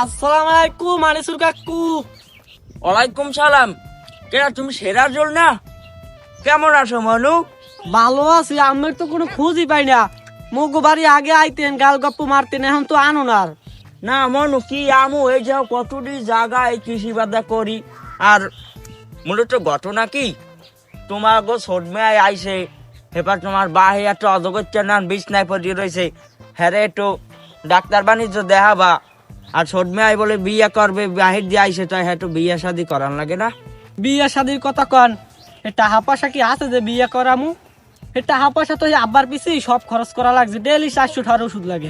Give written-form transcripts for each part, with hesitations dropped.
আসসালামু আলাইকুম আনিসুর কাকু। ওয়ালাইকুম সালাম। কেনা তুমি সেরাজুল না? কেমন আছো মনু? ভালো আছি, আমের তো কোনো খোঁজই পাই না। মগো বাড়ি আগে আইতেন, গাল গপ্প মারতেন, এখন তো আনো না। না মনু কি আমু, এই যাও কতটি জায়গায় কৃষি বাদা করি। আর মূলত ঘটনা কি, তোমার গো সদমেয় আইসে, এবার তোমার বাহে একটা অজগর নান বিছনায় পড়িয়ে রয়েছে, হ্যাঁ একটু ডাক্তার বাণিজ্য দেখাবা। আর সদমেয় বলে বিয়ে করবে, বাহির দিয়ে আইসে, তাই হ্যাঁ একটু বিয়ে শাদি করান লাগে না? বিয়ে শাদির কথা কন, টাকা পয়সা কি আছে যে বিয়ে করামু? টাকা পয়সা তো আব্বার পিছেই সব খরচ করা লাগছে, ডেলি 400 ওষুধ লাগে।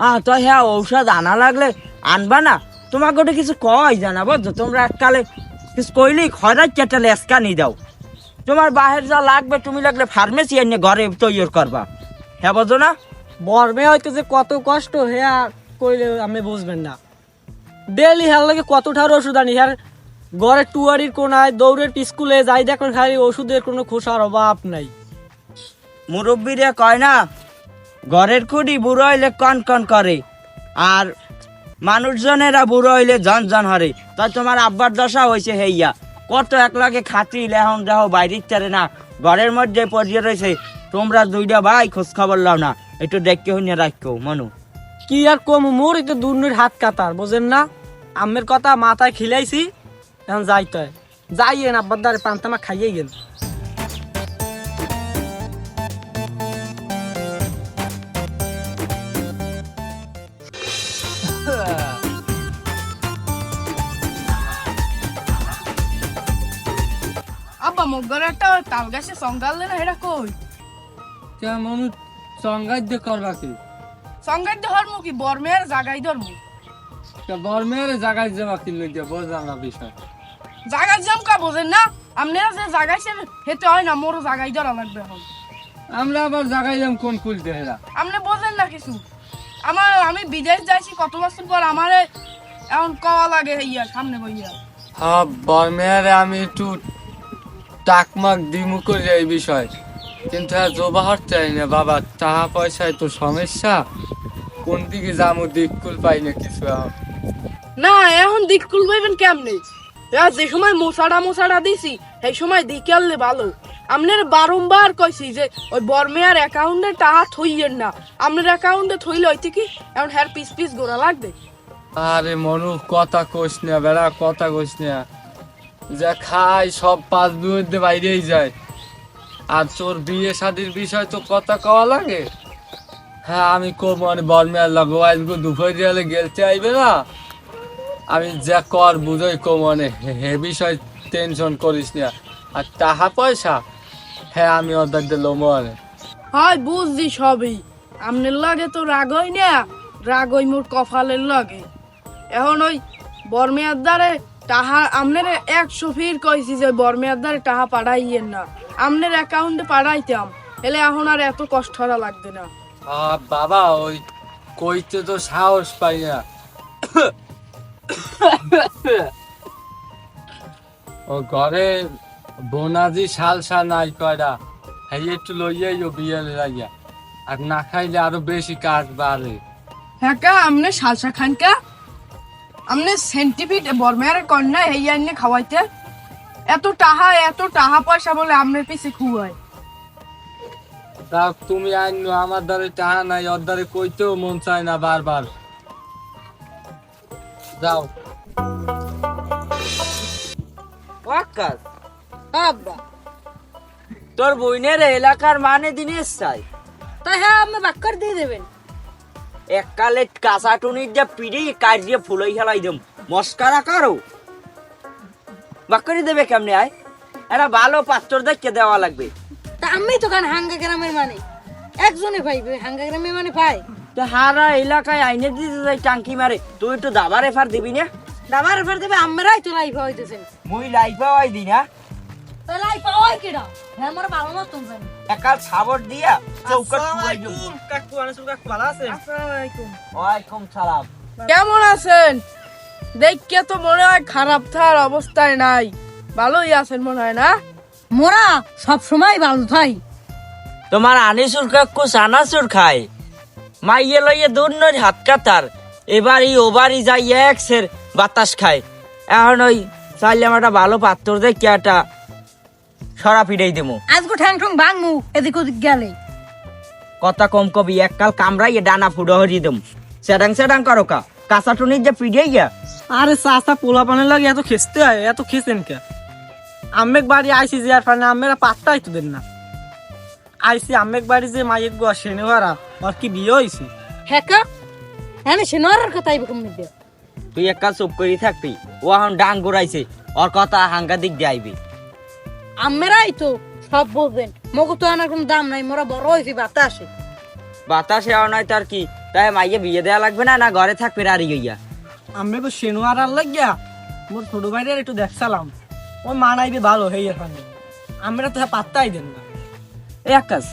আর তো হ্যাঁ ঔষধ আনা লাগলে আনবা না, তোমার গোটে কিছু কয় জানা বুঝছো, তোমরা এককালে কিছু কইলেই খরার চেটালে এসকা নিয়ে দাও। তোমার বাহির যা লাগবে তুমি লাগলে ফার্মেসি এনে ঘরে তৈরি করবা, হ্যাঁ বুঝো না? বর্মে হয়তো যে কত কষ্ট হেয়া কইলে আমি বুঝবেন না। ডেলি হেয়ার লাগে কত ঠার ওষুধ আনি, হ্যাঁ ঘরে টুয়ারির কোনায় দৌড়ের স্কুলে যাই, দেখুন খালি ওষুধের কোনো খোসার অভাব নাই। মুরব্বীরা কয় না, ঘরের খুঁড়ি বুড়ো হইলে কন কন করে, আর মানুষজনেরা বুড়ো হইলে জন জন হরে। তাই তোমার আব্বার দশা হয়েছে হেইয়া, কত এক লাগে খাতি লেহন দেহ বাইরের চারে না, ঘরের মধ্যে পড়িয়ে রয়েছে। তোমরা দুইটা ভাই খোঁজ খবর লাও না, একটু দেখতে হইনে রাখো মনু। কি আর কম, মোর একটু দুর্নির হাত কাতার, বোঝেন না? আমের কথা মাথায় খিলাইছি, এখন যাইতে হয়। যাইয়েন আব্বার দ্বারে পান্তামা খাইয়ে গেল। আব্বা মগর একটা তাল গাছে সঙ্গালে না, এটা কই? কেমন সঙ্গাই দিয়ে করবা কি? সঙ্গাই ধর্ম কি বর্মের জাগাই ধর্ম? বর্মের জায়গায় জমা কিনলে দিয়ে বোঝাম না বিষয়। জাগাই জাম কা বোঝেন না? আপনারা যে জাগাইছেন হেতে হয় না, মোর জাগাই ধরা লাগবে এখন। আমরা আবার জায়গায় যাম কোন কুল দেহেরা? আপনি বোঝেন না কিছু। আমি বিদেশ যাইছি কত বছর পর, আমারে এখন কওয়া লাগে হইয়া সামনে বইয়া। হ্যাঁ বর্মের আমি একটু টাকমাক দিমু করি এই বিষয়, কিন্তু আর জোবাহর চাই না বাবা, টাকা পয়সায় তো সমস্যা, কোন দিকে যাবো দিককুল পাই না কিছু এখন। না এখন দিক খুলবেন কেমনে? যে সময় মোছাড়া দিছি সেই সময় দিকে আনলে ভালো। আপনার বারংবার কইছি যে ওই বর্মেয়ার অ্যাকাউন্টে টাকা থইয়েন না, আপনার অ্যাকাউন্টে থইলে হইতে কি এখন হ্যার পিস পিস গোড়া লাগবে। আরে মনু কথা কইস না বেড়া, কথা কইস না, যা খাই সব পাঁচ বিয়ের বাইরেই যায়, আর তোর বিয়ে শাদির বিষয় তো কথা কওয়া লাগে। হ্যাঁ আমি কো মানে বর্মেয়ার লাগো আজকে দুপুর দিয়ালে গেলতে আইবে না, আমি যা কর বুঝই কো মানে হে বিষয় টেনশন করিস না। আর টাকা পয়সা হ্যাঁ আমি অর্ডার দিলাম মনে। হয় বুঝছি সবই, আপনার লাগে তো রাগই না, রাগই মোর কপালের লাগে। এখন ওই বর্মেয়ার দ্বারে টাহা আপনার 100 ফির কইছি যে বর্মেয়ার দ্বারে টাহা পাঠাইয়েন না, আপনার অ্যাকাউন্টে পাঠাইতাম, এলে এখন আর এত কষ্ট হরা লাগবে না। বাবা ওই কইতে তো সাহস পাই না। ও ঘরে বোনাজি সালসা নাই কয়টা, হ্যাঁ একটু লইয়াই ও বিয়ে লাগিয়া, আর না খাইলে আরো বেশি কাজ বাড়ে। হ্যাঁ কা আমনে সালসা খান কা, আমনে সেন্টিফিট বর্মেয়ার কন্যা এই আইনে খাওয়াইতে এত টাহা পয়সা বলে আমনের পিছে খুয়ায়। তা তুমি আইন আমার দ্বারে টাহা নাই, ওর দ্বারে কইতেও মন চায় না বারবার। যাও ওয়াক্কাস, আব্বা তোর বইনের এলাকার মানে দিনের চাই, তাই হ্যাঁ আপনি বাক্কর দিয়ে দেবেন। এককালে কাঁচা টুনির যা পিড়ি কাটিয়ে ফুলাই হেলাই দেম, মস্কারা কারো বাক্করি দেবে কেমনে? আয় একটা ভালো পাত্র দেখে দেওয়া লাগবে। তা আমি তো কান হাঙ্গা গ্রামের মানে একজনে পাইবে, হাঙ্গা গ্রামের মানে পাই। তো হারা এলাকায় আইনে দিতে যাই টাঙ্কি মারে, তুই একটু দাবার এফার দিবি না? দাবার ফের দেবে, আমরাই তো লাইফ হইতেছেন। মুই লাইফা হয় দি না, তা লাইফ হয় কিডা? হ্যাঁ আমার ভালো মতন জানি। একাল সাবর দিয়া চৌকাট ফুলাই দেব। কাকু আনিসুর কাকু ভালো আছেন? ওয়ালাইকুম সালাম। কেমন আছেন? দেখকে তো মনে হয় খারাপ থার অবস্থায় নাই, ভালোই আছেন মনে হয় না? মোরা সব সময় ভালো থাই। তোমার আনিসুর কাকু সানাসুর খায়, মাইয়ে লইয়ে দূর নয় হাত কাতার, এবারই ওবারই যাই একসের বাতাস খায়। এখন ওই চাইলে আমার একটা ভালো পাত্র দেখি একটা সরা ফিরেই দেবো। আজকে ঠ্যাং ঠং ভাঙমু এদিক ওদিক গেলে। কথা কম কবি, এককাল কামড়াইয়ে ডানা ফুটো হরিয়ে দেবো। সেটাং সেটাং করো কা কাঁচা টুনির যে পিড়িয়ে গিয়া। আরে চাচা পোলা পানের লাগে এত খেসতে হয়, এত খেসেন কে? আম্মেক বাড়ি আইসি যে আর ফানে আম্মেরা পাত্তাই তো দেন না। আইসি আম্মেক বাড়ি যে মাইয়ের গোয়া সেনেওয়ারা আর কি বিয়ে হয়েছে। হ্যাঁ কা হ্যাঁ সিনোয়ারের কথাই বেকম মিদে। তুই এককাল চুপ করি থাকবি, ও এখন ডাং ঘুরাইছে, ওর কথা হাঙ্গাদিক দিয়ে আইবি। আমেরাই তো সব বোঝেন, মগু তো আনার কোনো দাম নাই, মোরা বড় হয়েছি বাতাসে। বাতাসে আর নয় তার কি, তাই মাইয়ে বিয়ে দেওয়া লাগবে না, না ঘরে থাকবে রাড়ি গইয়া? আমি তো সেনোয়ার আর লাগিয়া মোর ছোট ভাইয়ের একটু দেখছিলাম, ও মানাইবে ভালো হই এখানে। আমরা তো পাত্তাই দেন না। এই আকাশ,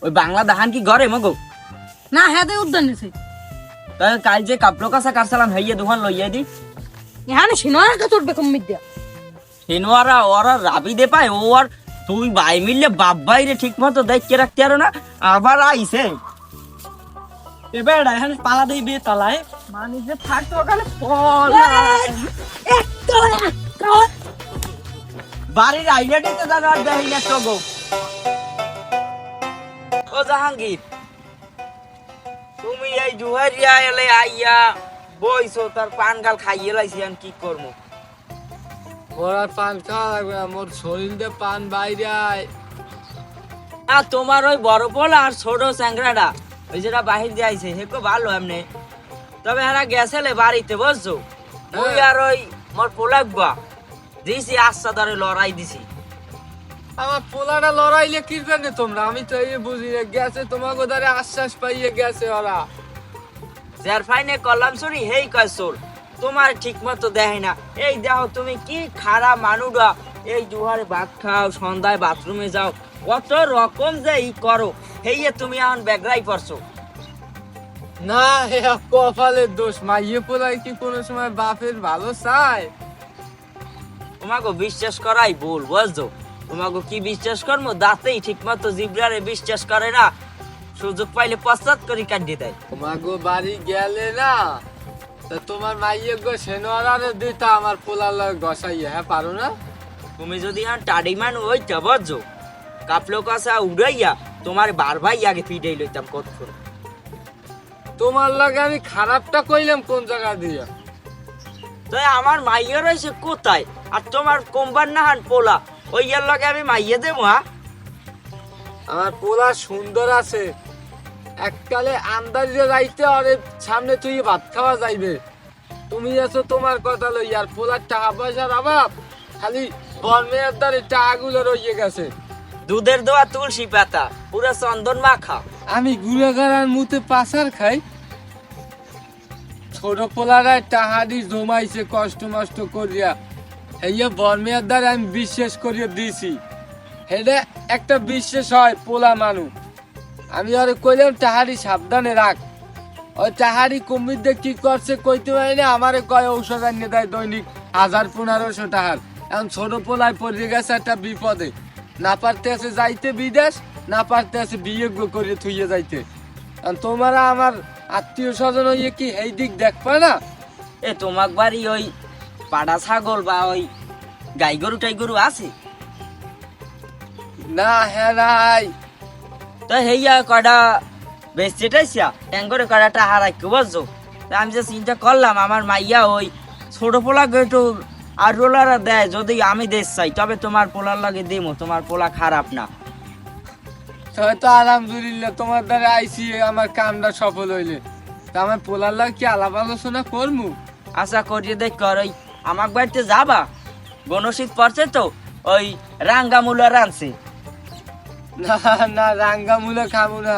ওই বাংলা দাহান কি ঘরে মগো? না হ্যাঁ দে উদ্যান নিছে। তাই কাল যে কাপড় কাছা কাটছিলাম হইয়ে দোকান লইয়া দি। এখানে সিনোয়ারের কথা বেকম মিদে। হেনোয়ারা ওরা রাবি দে পায়, ও আর তুই ভাই মিললে বাপ ভাইরে ঠিক মতো দেখতে রাখতে পারো না, আবার আইছে। এবার এখানে পালা দিয়ে বিয়ে তালায় মানে যে থাকতো ওখানে বাড়ির আইডিয়াটাতে জানো আর দেখি না তো গো। ও জাহাঙ্গীর, তুমি এই জুহারিয়া এলে আইয়া বইছো, তার পান গাল খাইয়ে লাইছি, আমি কি করবো? ওর আর পান খাওয়া লাগবে না, মোর শরীর দিয়ে পান বাইরে আয়। আর তোমার ওই বড় পোলা আর ছোট চ্যাংরাটা ওই যেটা বাহির দিয়ে আইছে হেকো ভালো এমনি, তবে হ্যাঁ গেছেলে বাড়িতে বুঝছো। ওই আর ওই মোর পোলাগুয়া দিছি আচ্ছা ধরে লড়াই দিছি। আমার পোলাটা লড়াইলে কি জানে তোমরা? আমি তো এই বুঝি না, গেছে তোমাকে ধরে আশ্বাস পাইয়ে গেছে ওরা। যার ফাইনে কলাম চুরি হেই কয় চোর, তোমার ঠিক মতো দেখে না। এই দেখো তুমি কি খারাপ মানুষরা, এই দুহারে ভাত খাও, সন্ধ্যায় বাথরুমে যাও, কত রকম যে ই করো, হেইয়ে তুমি এখন বেগরাই পড়ছো। না হে কপালের দোষ, মাইয়ে পোলাই কি কোনো সময় বাপের ভালো চায়? তোমাকে বিশ্বাস করাই ভুল বুঝছো। তোমাকে কি বিশ্বাস করবো? দাঁতেই ঠিক মতো জিব্রারে বিশ্বাস করে না, সুযোগ পাইলে পশ্চাৎ করে কাটিয়ে দেয়। তোমাকে বাড়ি গেলে না তা তোমার মাইয়ে গো সেনোয়ারে দিতা আমার পোলার লয় গসাইয়ে, হ্যাঁ পারো না? তুমি যদি এখন টাডি মান ওইটা বুঝছো, কাপলো কাছা উড়াইয়া তোমার বার ভাই আগে ফিটাই লইতাম কত করে। তোমার লাগে আমি খারাপটা কইলাম কোন জায়গা দিয়ে? তাই আমার মাইয়া রয়েছে কোথায়, আর তোমার কোম্বার নাহান পোলা, ওই ইয়ার লগে আমি মাইয়া দেবো? হ্যাঁ, আমার পোলা সুন্দর আছে, এককালে আন্দাজে যাইতে আর সামনে তুই ভাত খাওয়া যাইবে। তুমি আছো তোমার কথা লই, আর পোলার টাকা পয়সার অভাব, খালি বর্মের দ্বারে টাকাগুলো রইয়ে গেছে। দুধের দোয়া তুলসী পাতা পুরো চন্দন মাখা। আমি গুড়াগাড়ার মুতে পাচার খাই, ছোট পোলারা টাহাদি জমাইছে কষ্ট মষ্ট করিয়া, এই বর্মের দ্বারা আমি বিশ্বাস করিয়া দিছি। হেডে একটা বিশ্বাস হয় পোলা মানুষ। আমি আর কইলাম টাহারি সাবধানে রাখ, ওই টাহারি কুমির দিয়ে কি করছে কইতে পারি না, আমারে কয় ঔষধ আনিয়ে দেয় দৈনিক 1000-1500 টাকার। এখন ছোট পোলায় পড়ে গেছে একটা বিপদে, না পারতে আছে যাইতে বিদেশ, না পারতে আছে বিয়ে করে থুইয়ে যাইতে। তোমরা আমার আত্মীয় স্বজন হইয়ে কি এই দিক দেখবা না? এ তোমার বাড়ি ওই পাড়া ছাগল বা ওই গাই গরু টাই গরু আছে? না হ্যাঁ নাই। তো হেইয়া কয়টা বেশ চেটাইছিয়া ট্যাঙ্গরে কয়টা হারাই বুঝছো। তা আমি যে চিন্তা করলাম আমার মাইয়া ওই ছোট পোলা একটু আর রোলারা দেয়, যদি আমি দেশ চাই তবে তোমার পোলার লাগে দেবো, তোমার পোলা খারাপ না। হয়তো আলহামদুলিল্লাহ তোমার দ্বারা আইসি, আমার কামটা সফল হইলে। তা আমার পোলার লাগে কি আলাপ আলোচনা করবো? আশা করিয়ে দেখ কর, ওই আমার বাড়িতে যাবা, গণশীত পড়ছে তো, ওই রাঙ্গামুলা রানছে। না না, রাঙ্গামুলা খাবো না।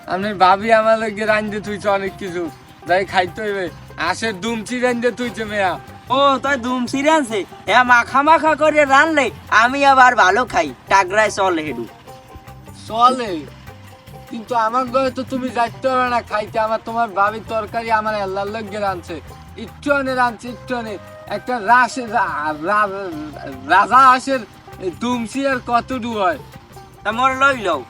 আপনার ভাবি আমার লাগে রান্ধে তুইছে অনেক কিছু, যাই খাইতে হইবে। আশের দুমচি রান্ধে তুইছে মেয়া। ও তাই দুমসি রানছে, হ্যাঁ মাখা মাখা করে রানলে আমি আবার ভালো খাই, টাগরায় চলে হেডু চলে। কিন্তু আমার ঘরে তো তুমি যাইতে পারবে না খাইতে, আমার তোমার ভাবির তরকারি আমার আল্লাহর লগে রাঁধছে, একটু আনে রাঁধছে, একটু আনে। একটা রাজা হাঁসের দুমসি আর কতটু হয়? তা মোর লই লও।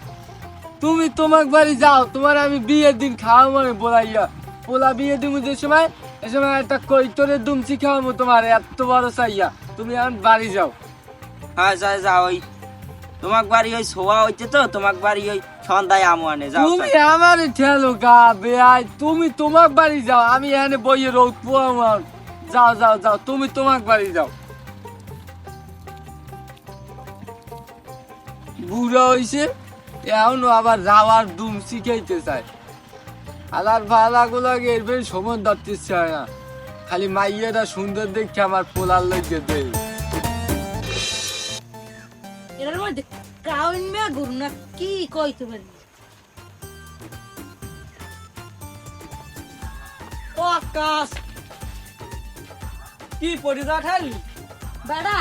তুমি তোমার বাড়ি যাও, তোমার আমি বিয়ের দিন খাওয়া মানে বলাইয়া পোলা বিয়ে তুমি যে সময় এ সময় একটা কৈতরের দুমচি খাওয়াবো তোমার এত বড় চাইয়া তুমি এখন বাড়ি যাও। হ্যাঁ যাও ওই তোমাক বাড়ি ওই ছোয়া হইছে তো তোমাক বাড়ি ওই সন্ধ্যায় আমু আনে যাও তুমি আমার ঠেলো গা বেয়াই, তুমি তোমার বাড়ি যাও, আমি এখানে বইয়ে রোদ পোয়াম। যাও যাও যাও, তুমি তোমার বাড়ি যাও। বুড়া হইছে এখনো আবার যাওয়ার দুম শিখাইতে চায়। আলার ভালা গুলো এরবেন সময় ধরতে চায় না, খালি মাইয়েরা সুন্দর দেখে আমার পোলার লইকে দেয়। এর মধ্যে কাউন মে গুরু না কি কইতে পারি। ও আকাশ কি পরিদা ঠালি বেড়া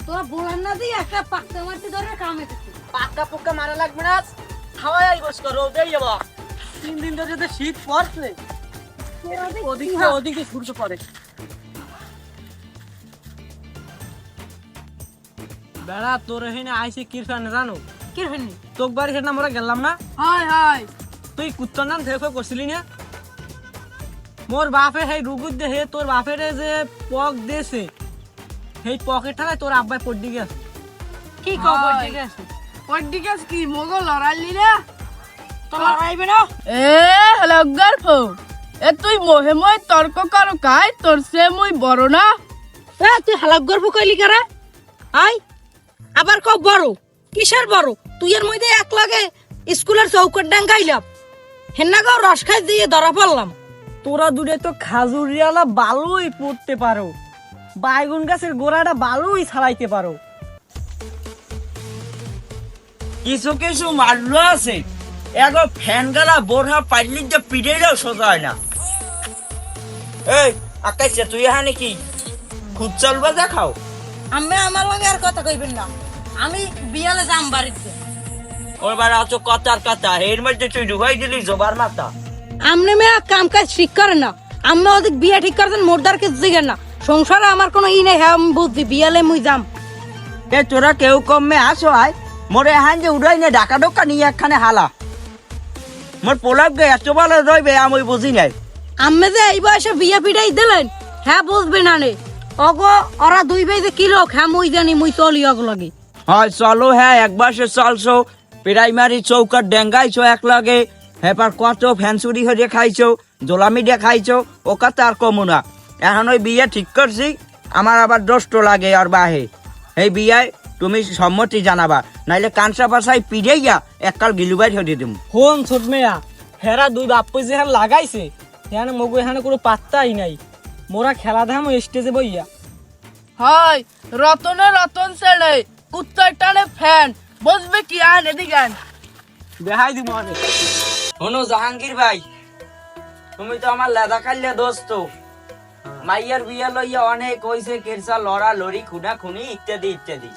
তোর বলার না দিয়ে একটা পাক্কা মাটি ধরে কামে দিতে। পাক্কা পোক্কা মারা লাগবে না, খাওয়াই বস করো দেই যাবা। 3 দিন ধরে যে শীত পড়ছে ওদিকে সূর্য পড়ে। বেড়া তোর এখানে আইসে কিরফানে জানো কি হয়নি? তোক বাড়ি সেটা আমরা গেলাম না, হাই হাই তুই কুত্তার নাম থেকে করছিলি না? মোর বাপে সেই রুগুর দেহে তোর বাপের যে পক দিয়েছে সেই পকের ঠালায় তোর আব্বাই পড়ে গেছে। কি খবর হাই। ঠিক আছে? পডিকাস কি মোগল লড়াইলি না? তো লড়াইবে না? এ লগগার ফো এ তুই মোহে মই তর্ক করো কাই তোর সে মই বড় না? এ তুই হালাক গর্ব কইলি কারা? আই আবার কও বড় কিসের বড়? তুই এর মধ্যে এক লাগে স্কুলের চৌকট ডাঙ্গাইলাম হেন্না গাও রস খাই দিয়ে ধরা পড়লাম। তোরা দূরে তো খাজুরিয়ালা বালুই পড়তে পারো, বাইগুন গাছের গোড়াটা বালুই ছাড়াইতে পারো। কিছু কিছু মারলো আছে এগো ফ্যান গালা বোরহা পাইলি যে পিড়েও সোজা হয় না। এই আকাশে তুই এখানে কি খুব চলবা দেখাও? আমি আমার লগে আর কথা কইবেন না, আমি বিয়ালে যাম বাড়িতে। ওর বার আছো কথার কথা, এর মধ্যে তুই ঢুকাই দিলি জোবার মাথা। আমনে মে কাম কাজ ঠিক করে না, আমি ওদিক বিয়া ঠিক করছেন মোরদারকে জিগেন না। সংসারে আমার কোনো ই নেই, হ্যাঁ আমি বুঝছি বিয়ালে মুই যাম। এ তোরা কেউ কমে আসো আয় মোরে এখান যে উড়াই নে ডাকা ডোকা নিয়ে একখানে হালা। মোর পোলাপ গে এত ভালো রইবে আমি বুঝি নাই। আমি যে এই বয়সে বিয়া পিটাই দিলেন হ্যাঁ বুঝবে না নে। অগো ওরা দুই ভাই যে কি লোক, হ্যাঁ মুই জানি মুই চলি অগ লাগে। হয় চলো হ্যাঁ একবার সে চলছো প্রাইমারি চৌকার ডেঙ্গাইছো এক লাগে, হেপার কত ফ্যানসুরি হয়ে খাইছো জোলামি দিয়ে খাইছো ও কথা আর কমু না। এখন ওই বিয়ে ঠিক করছি, আমার আবার দোষ্ট লাগে আর বাহে এই বিয়ায় তুমি সম্মতি জানাবা, নাইলে কানসা বাসায় পিড়েইয়া এককাল গিলুবাই হয়ে দিম। হন ছোট মেয়া হেরা দুই বাপ্পই যে হ্যাঁ লাগাইছে হ্যাঁ মগু এখানে কোনো পাত্তাই নাই। মোরা খেলা ধাম স্টেজে বইয়া হাই রতনে রতন ছেড়ে কুত্তার টানে ফ্যান বুঝবে কি আন এদিকে আন। দেখাই দিব অনেক। শোনো জাহাঙ্গীর ভাই, তুমি তো আমার লেদা কাল্লা দোস্ত, মাইয়ার বিয়া লইয়া অনেক হইছে কেরসা লড়া লড়ি খুনা খুনি ইত্যাদি ইত্যাদি।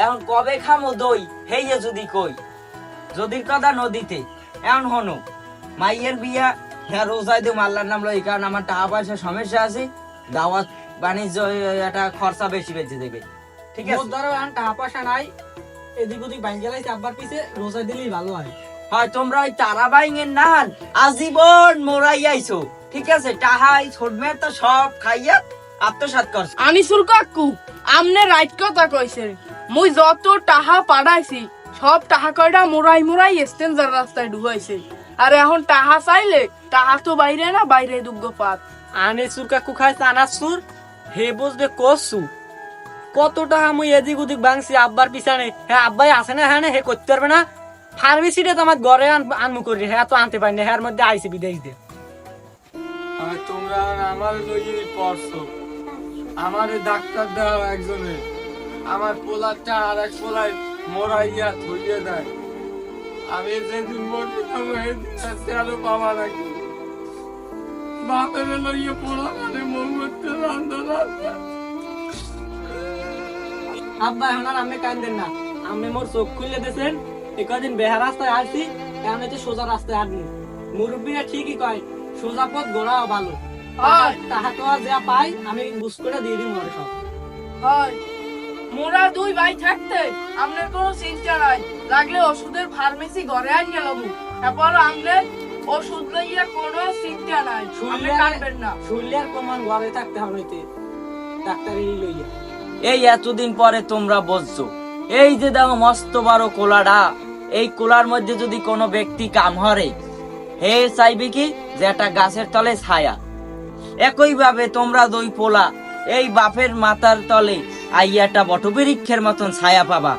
এখন কবে খামো দই হেইয়ে যদি কই যদির কথা নদীতে। এখন হনো মাইয়ের বিয়া হ্যাঁ রোজাই দিও আল্লাহর নাম লই, কারণ আমার টাকা পয়সা সমস্যা আছে, দাওয়াত বাণিজ্য একটা খরচা বেশি বেঁচে দেবে। ঠিক মোর আছে ধরো এখন টাকা পয়সা নাই, এদিক ওদিক বাইক গেলাইছে আব্বার পিছে রোজা দিলেই ভালো হয়। হয় তোমরা ওই তারা বাইঙের নাহান আজীবন মোরাই আইছো। ঠিক আছে টাহাই ছোটমের তো সব খাইয়া আত্মসাৎ করছে। আনিসুল কাকু আমনে রাইট কথা কইছে, মুই যত টাহা পাড়াইছি সব টাহা কয়টা মোরাই মোরাই স্টেঞ্জার রাস্তায় ঢুকাইছে। আর এখন টাহা চাইলে টাহা তো বাইরে না, বাইরে দুগ্গ পাত। আনে সুর কাকু খাইছে আনার সুর হে বুঝবে কসু কত টাকা মুই এদিক ওদিক বাংছি আব্বার পিছনে। হ্যাঁ আব্বাই আছে না হ্যাঁ হে করতে পারবে না। ফার্মেসিটা তো আমার ঘরে আনমু করি, হ্যাঁ তো আনতে পারি না, হ্যাঁ মধ্যে আইসি বিদেশ দিয়ে। আর তোমরা আমার লইয়ে পড়ছো, আমারে ডাক্তার দাও একজনে, আমার পোলারটা আর এক পোলাই মরাইয়া থইয়ে দেয়। আমি যেদিন মরবো সেদিন আরো পাওয়া নাকি বাপের লইয়ে পোলা মানে মরতে রান্ধা। আব্বা এখন আর আমি কান্দেন না, আমি মোর চোখ খুলে দিয়েছেন। একদিন বেহা রাস্তায় আসছি, এখন হচ্ছে সোজা রাস্তায় আসবি। মুরব্বীরা ঠিকই কয় সোজা পথ গোড়াও ভালো। হয়। তাহা তো আর যা পাই আমি বুঝ করে দিয়ে দিই ঘরে সব। হয় মোরা দুই ভাই থাকতে আপনার কোনো চিন্তা নাই, লাগলে ওষুধের ফার্মেসি ঘরে আন গেলাম, তারপর আমনে ওষুধ লইয়া কোনো চিন্তা নাই, আপনি কাটবেন না। শুনলে প্রমাণ ঘরে থাকতে হবে ডাক্তারি লইয়া। এই এতদিন পরে তোমরা বুঝছো, এই যে দেখো মস্ত বড় কোলাটা, এই কোলার মধ্যে যদি কোনো ব্যক্তি কাম হরে, হে চাইবে কি যে একটা গাছের তলে ছায়া। একই ভাবে তোমরা দুই পোলা এই বাপের মাথার তলে আইয়াটা বটবৃক্ষের মতন ছায়া পাবা।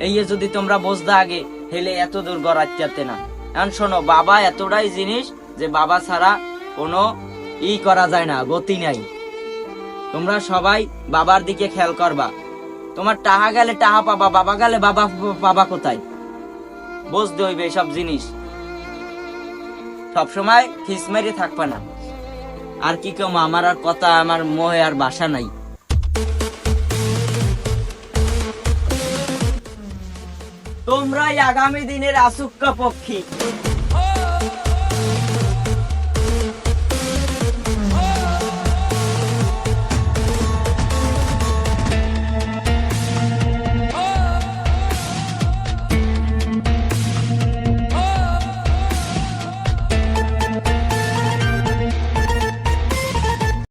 এই যদি তোমরা বুঝদা আগে, হেলে এত দূর গড়াইতে না। এখন শোনো, বাবা এতটাই জিনিস যে বাবা ছাড়া কোনো করা যায় না, গতি নাই। তোমরা সবাই বাবার দিকে খেয়াল করবা। তোমার টাহা গেলে টাহা পাবা, বাবা গেলে বাবা পাবা কোথায়, বুঝতে হইবে সব জিনিস। সবসময় খিস মেরে থাকবা না। আর কি কেউ আমার আর কথা, আমার মোহে আর বাসা নাই। তোমরাই আগামী দিনের আসুক্কা পক্ষী।